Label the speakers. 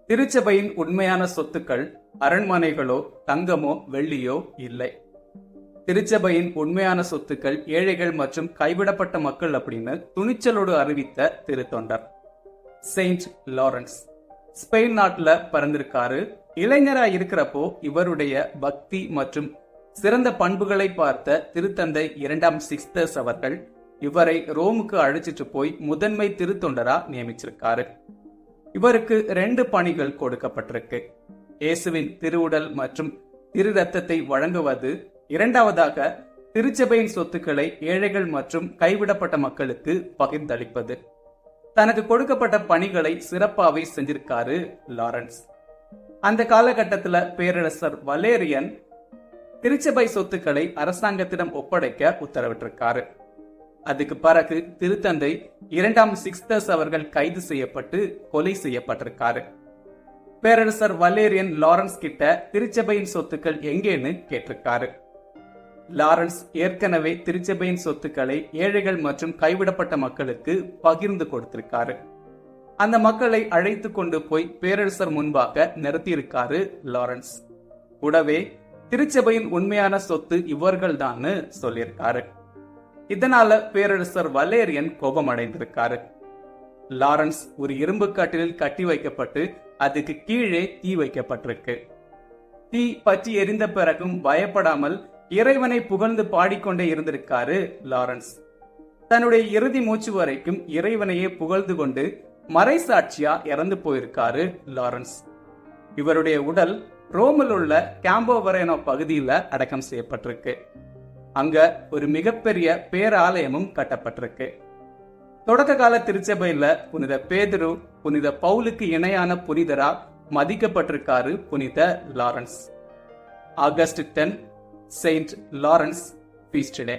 Speaker 1: திருச்சபையின் உண்மையான சொத்துக்கள் அரண்மனைகளோ தங்கமோ வெள்ளியோ இல்லை. திருச்சபையின் உண்மையான சொத்துக்கள் ஏழைகள் மற்றும் கைவிடப்பட்ட மக்கள் அப்படின்னு துணிச்சலோடு அறிவித்த திருத்தொண்டர் செயின்ட் லாரன்ஸ். ஸ்பெயின் நாட்டுல பிறந்திருக்காரு. இளைஞரா இருக்கிறப்போ இவருடைய பக்தி மற்றும் சிறந்த பண்புகளை பார்த்த திருத்தந்தை 2ஆம் சிக்ஸ்டஸ் அவர்கள் இவரை ரோமுக்கு அழைச்சிட்டு போய் முதன்மை திருத்தொண்டரா நியமிச்சிருக்காரு. இவருக்கு 2 பணிகள் கொடுக்கப்பட்டிருக்கு. இயேசுவின் திருவுடல் மற்றும் திரு ரத்தத்தை வழங்குவது, இரண்டாவதாக திருச்சபையின் சொத்துக்களை ஏழைகள் மற்றும் கைவிடப்பட்ட மக்களுக்கு பகிர்ந்தளிப்பது. தனக்கு கொடுக்கப்பட்ட பணிகளை சிறப்பாகவே செஞ்சிருக்காரு லாரன்ஸ். அந்த காலகட்டத்துல பேரரசர் வலேரியன் திருச்சபை சொத்துக்களை அரசாங்கத்திடம் ஒப்படைக்க உத்தரவிட்டிருக்காரு. அதுக்கு பிறகு திருத்தந்தை 2ஆம் சிக்ஸ்டஸ் அவர்கள் கைது செய்யப்பட்டு கொலை செய்யப்பட்டிருக்காரு. பேரரசர் வலேரியன் லாரன்ஸ் கிட்ட திருச்சபையின் சொத்துக்கள் எங்கேன்னு கேட்டிருக்காரு. லாரன்ஸ் ஏற்கனவே திருச்சபையின் சொத்துக்களை ஏழைகள் மற்றும் கைவிடப்பட்ட மக்களுக்கு பகிர்ந்து கொடுத்திருக்காரு. அந்த மக்களை அழைத்து கொண்டு போய் பேரரசர் முன்பாக நிறுத்தியிருக்காரு லாரன்ஸ். கூடவே திருச்சபையின் உண்மையான சொத்து இவர்கள் தான் சொல்லியிருக்காரு. இதனால பேரரசர் வலேரியன் கோபம் அடைந்திருக்காரு. லாரன்ஸ் ஒரு இரும்பு கட்டிலில் கட்டி வைக்கப்பட்டு அதுக்கு கீழே தீ வைக்கப்பட்டிருக்கு. தீ பற்றி எரிந்த பிறகும் பயப்படாமல் இறைவனை புகழ்ந்து பாடிக்கொண்டே இருந்திருக்காரு லாரன்ஸ். தன்னுடைய இறுதி மூச்சு வரைக்கும் இறைவனையே புகழ்ந்து கொண்டு மறைசாட்சியா இறந்து போயிருக்காரு லாரன்ஸ். இவருடைய உடல் ரோமில் உள்ள கேம்போ வெரேனோ பகுதியில் அடக்கம் செய்யப்பட்டிருக்கு. அங்க ஒரு மிகப்பெரிய பேராலயமும் கட்டப்பட்டிருக்கு. தொடக்க கால திருச்சபையில புனித பேதுரு, புனித பவுலுக்கு இணையான புனிதரா மதிக்கப்பட்டிருக்காரு புனித Lawrence. August 10 saint Lawrence feast டே.